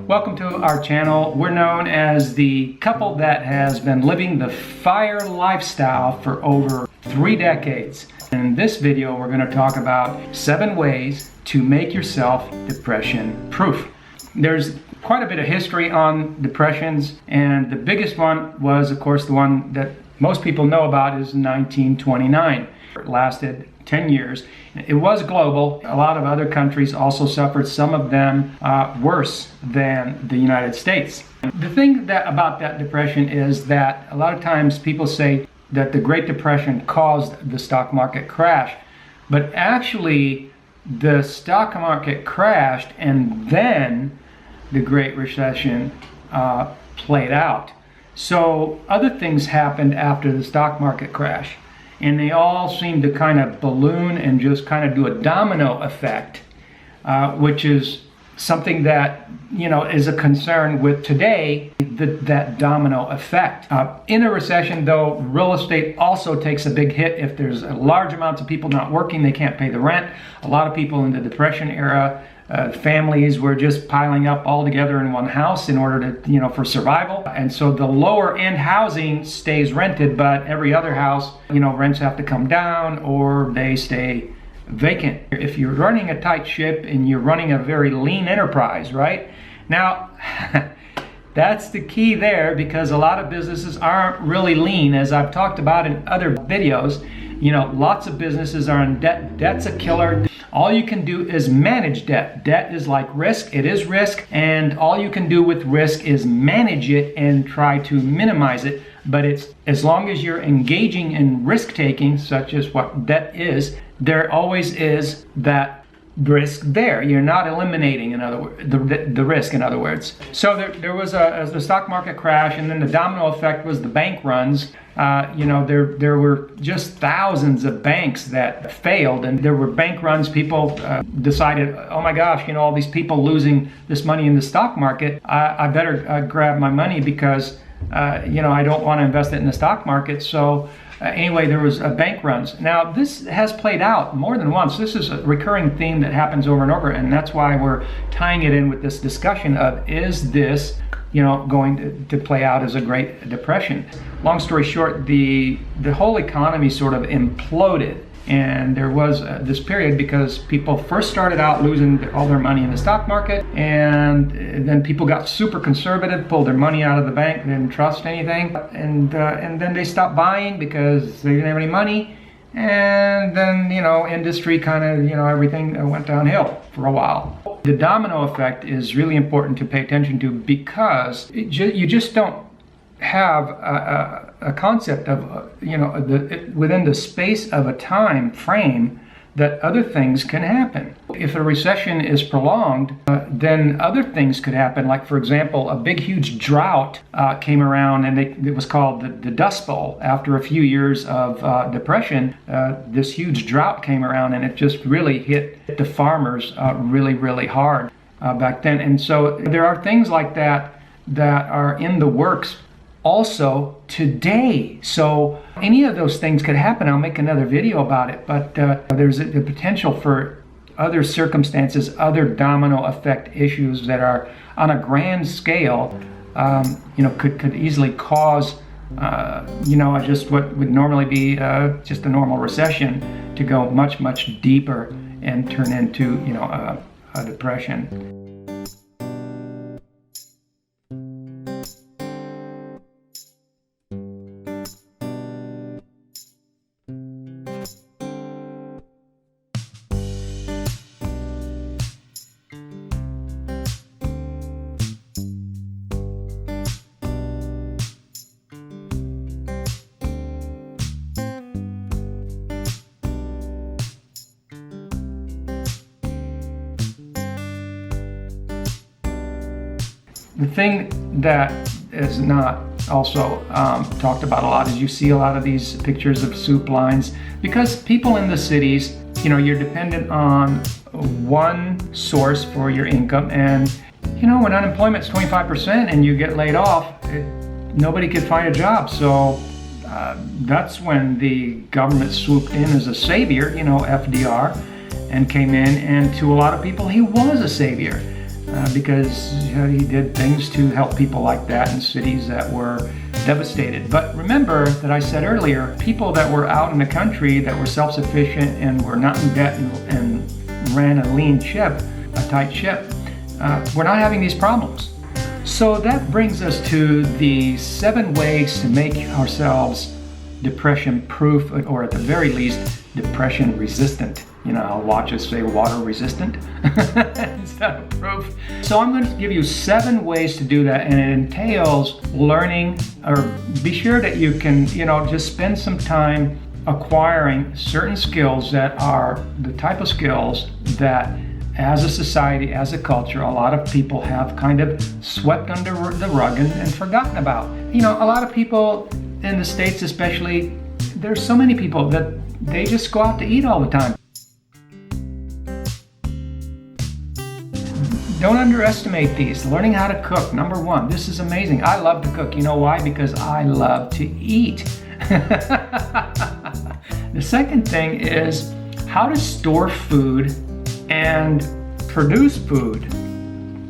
Welcome to our channel. We're known as the couple that has been living the FIRE lifestyle for over 3 decades. In this video, we're going to talk about 7 ways to make yourself depression proof. There's quite a bit of history on depressions, and the biggest one was, of course, the one that most people know about is 1929. It lasted 10 years. It was global. A lot of other countries also suffered, some of them worse than the United States. The thing about that depression is that a lot of times people say that the Great Depression caused the stock market crash, but actually the stock market crashed and then the Great Recession played out. So other things happened after the stock market crash, and they all seem to kind of balloon and just kind of do a domino effect, which is something that, you know, is a concern with today, that domino effect. In a recession, though, real estate also takes a big hit. If there's a large amounts of people not working, they can't pay the rent. A lot of people in the Depression era, families were just piling up all together in one house in order to, you know, for survival. And so the lower end housing stays rented, but every other house, you know, rents have to come down or they stay vacant. If you're running a tight ship and you're running a very lean enterprise, right? Now, that's the key there, because a lot of businesses aren't really lean, as I've talked about in other videos. You know, lots of businesses are in debt. Debt's a killer. All you can do is manage debt. Debt is like risk. It is risk, and all you can do with risk is manage it and try to minimize it. But it's, as long as you're engaging in risk taking, such as what debt is, there always is that risk there. You're not eliminating, in other words, the risk, in other words. So there was the stock market crash, and then the domino effect was the bank runs. You know, there were just thousands of banks that failed, and there were bank runs. People decided, oh my gosh, you know, all these people losing this money in the stock market, I better grab my money because, you know, I don't want to invest it in the stock market. So anyway, there was bank runs. Now, this has played out more than once. This is a recurring theme that happens over and over, and that's why we're tying it in with this discussion of, is this, you know, going to play out as a Great Depression? Long story short, the whole economy sort of imploded, and there was this period because people first started out losing all their money in the stock market, and then people got super conservative, pulled their money out of the bank, didn't trust anything, and then they stopped buying because they didn't have any money, and then, you know, industry kind of, you know, everything went downhill for a while. The domino effect is really important to pay attention to, because you just don't have a concept of, you know, within the space of a time frame that other things can happen. If a recession is prolonged, then other things could happen. Like, for example, a big, huge drought came around, and it was called the Dust Bowl. After a few years of depression, this huge drought came around, and it just really hit the farmers really, really hard back then. And so there are things like that are in the works also today. So any of those things could happen. I'll make another video about it, but there's the potential for other circumstances, other domino effect issues that are on a grand scale, you know, could easily cause, you know, just what would normally be just a normal recession to go much, much deeper and turn into, you know, a depression. The thing that is not also talked about a lot is you see a lot of these pictures of soup lines, because people in the cities, you know, you're dependent on one source for your income, and, you know, when unemployment's 25% and you get laid off, nobody could find a job. So that's when the government swooped in as a savior, you know, FDR, and came in, and to a lot of people he was a savior. because he did things to help people like that in cities that were devastated. But remember that I said earlier, people that were out in the country that were self-sufficient and were not in debt and ran a lean ship, a tight ship, we're not having these problems. So that brings us to the 7 ways to make ourselves depression proof, or at the very least, depression resistant. You know, I'll watch us say water resistant instead of proof. So I'm going to give you 7 ways to do that, and it entails learning, or be sure that you can, just spend some time acquiring certain skills that are the type of skills that as a society, as a culture, a lot of people have kind of swept under the rug and forgotten about. A lot of people in the States especially, there's so many people that they just go out to eat all the time. Don't underestimate these. Learning how to cook, number 1. This is amazing. I love to cook. You know why? Because I love to eat. The second thing is how to store food and produce food,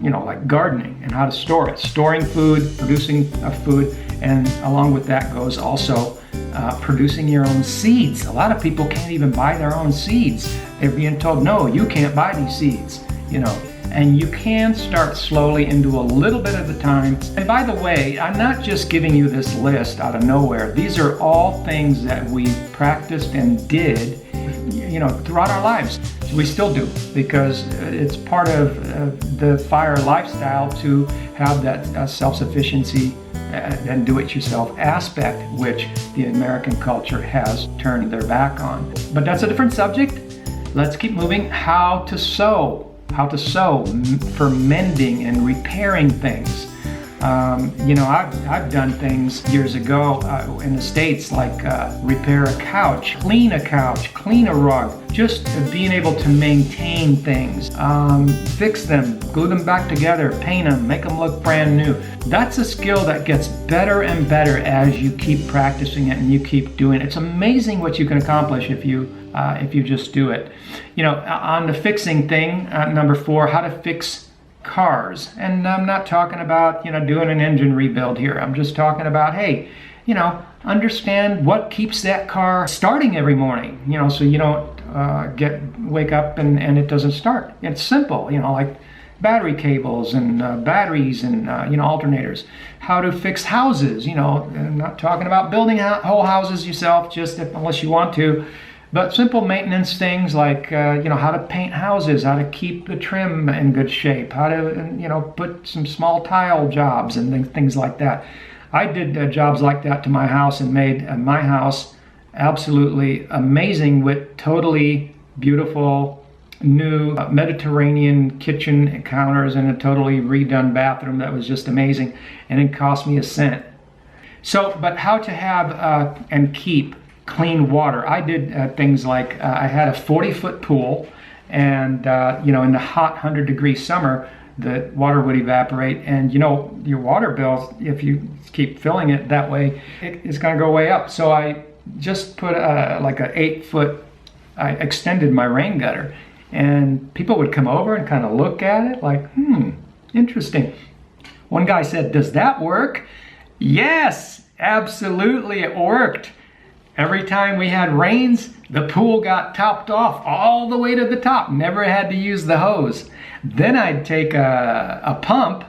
like gardening, and how to store it. Storing food, producing food, and along with that goes also producing your own seeds. A lot of people can't even buy their own seeds. They're being told, no, you can't buy these seeds, and you can start slowly and do a little bit at a time. And by the way, I'm not just giving you this list out of nowhere. These are all things that we practiced and did, throughout our lives. We still do, because it's part of the FIRE lifestyle to have that self-sufficiency and do-it-yourself aspect, which the American culture has turned their back on. But that's a different subject. Let's keep moving. How to sew for mending and repairing things. I've done things years ago in the States, like repair a couch, clean a rug, just being able to maintain things, fix them, glue them back together, paint them, make them look brand new. That's a skill that gets better and better as you keep practicing it and you keep doing it. It's amazing what you can accomplish if you just do it. On the fixing thing, number 4, how to fix cars. And I'm not talking about, doing an engine rebuild here. I'm just talking about, hey, understand what keeps that car starting every morning, so you don't wake up and it doesn't start. It's simple, like battery cables and batteries and, alternators. How to fix houses, I'm not talking about building whole houses yourself, unless you want to. But simple maintenance things like, how to paint houses, how to keep the trim in good shape, how to, put some small tile jobs and things like that. I did jobs like that to my house and made my house absolutely amazing with totally beautiful new Mediterranean kitchen counters and a totally redone bathroom that was just amazing. And it cost me a cent. So, but how to have and keep clean water. I did things like I had a 40-foot pool, and in the hot 100-degree summer, the water would evaporate, and your water bill, if you keep filling it that way, it's going to go way up. So I just put like a 8-foot. I extended my rain gutter, and people would come over and kind of look at it like, interesting. One guy said, "Does that work?" Yes, absolutely, it worked. Every time we had rains, the pool got topped off all the way to the top. Never had to use the hose. Then I'd take a pump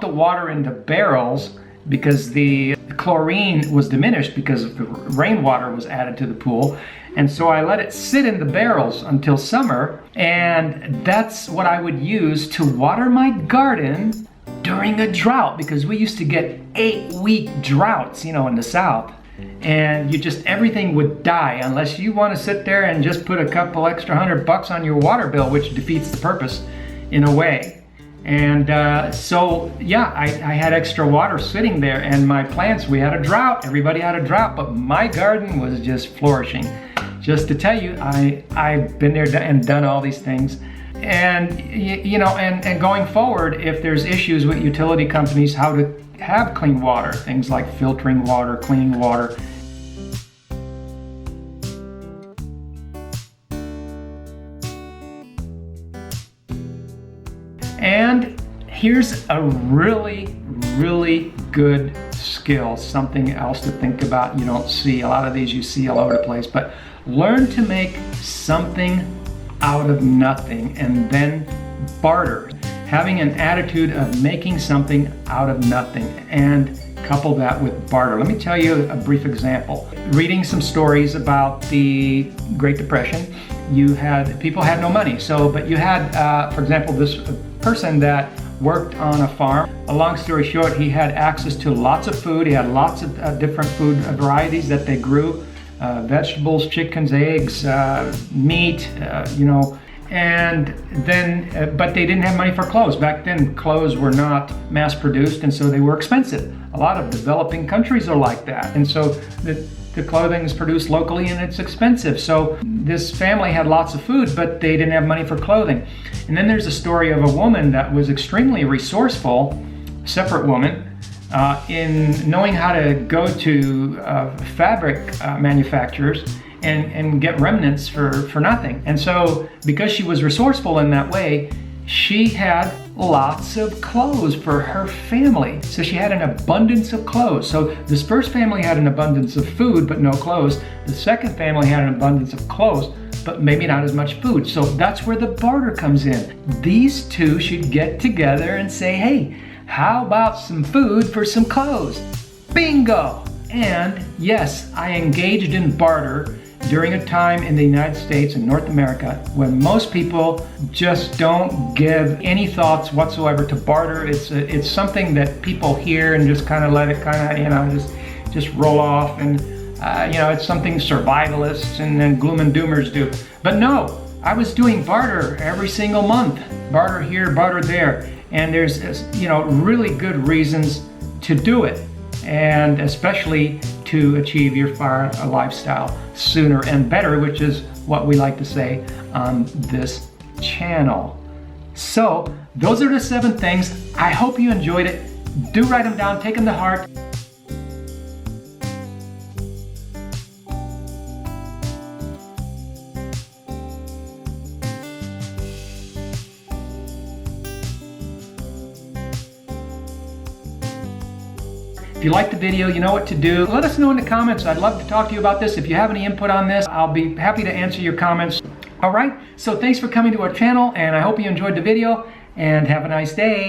the water into barrels, because the chlorine was diminished because the rainwater was added to the pool. And so I let it sit in the barrels until summer, and that's what I would use to water my garden during a drought, because we used to get 8-week droughts, in the South. And everything would die unless you want to sit there and just put a couple extra $100 on your water bill, which defeats the purpose in a way. And so I had extra water sitting there, and my plants, we had a drought. Everybody had a drought, but my garden was just flourishing. Just to tell you, I've been there and done all these things. And and going forward, if there's issues with utility companies, how to have clean water, things like filtering water, cleaning water. And Here's a really good skill, something else to think about. You don't see a lot of these, you see all over the place, but learn to make something out of nothing and then barter. Having an attitude of making something out of nothing and couple that with barter. Let me tell you a brief example. Reading some stories about the Great Depression, people had no money. But you had, for example, this person that worked on a farm. A long story short, he had access to lots of food. He had lots of different food varieties that they grew, vegetables, chickens, eggs, meat, and then, but they didn't have money for clothes. Back then, clothes were not mass produced, and so they were expensive. A lot of developing countries are like that. And so the clothing is produced locally and it's expensive. So this family had lots of food, but they didn't have money for clothing. And then there's a story of a woman that was extremely resourceful, separate woman, in knowing how to go to fabric manufacturers and get remnants for nothing. And so because she was resourceful in that way, she had lots of clothes for her family. So she had an abundance of clothes. So this first family had an abundance of food, but no clothes. The second family had an abundance of clothes, but maybe not as much food. So that's where the barter comes in. These two should get together and say, hey, how about some food for some clothes? Bingo! And yes, I engaged in barter during a time in the United States and North America when most people just don't give any thoughts whatsoever to barter. It's something that people hear and just kind of let it just roll off, and it's something survivalists and gloom and doomers do. But no, I was doing barter every single month. Barter here, barter there. And there's really good reasons to do it, and especially to achieve your fire lifestyle sooner and better, which is what we like to say on this channel. So those are the 7 things. I hope you enjoyed it. Do write them down, take them to heart. If you liked the video, you know what to do. Let us know in the comments. I'd love to talk to you about this. If you have any input on this, I'll be happy to answer your comments. All right, so thanks for coming to our channel, and I hope you enjoyed the video, and have a nice day.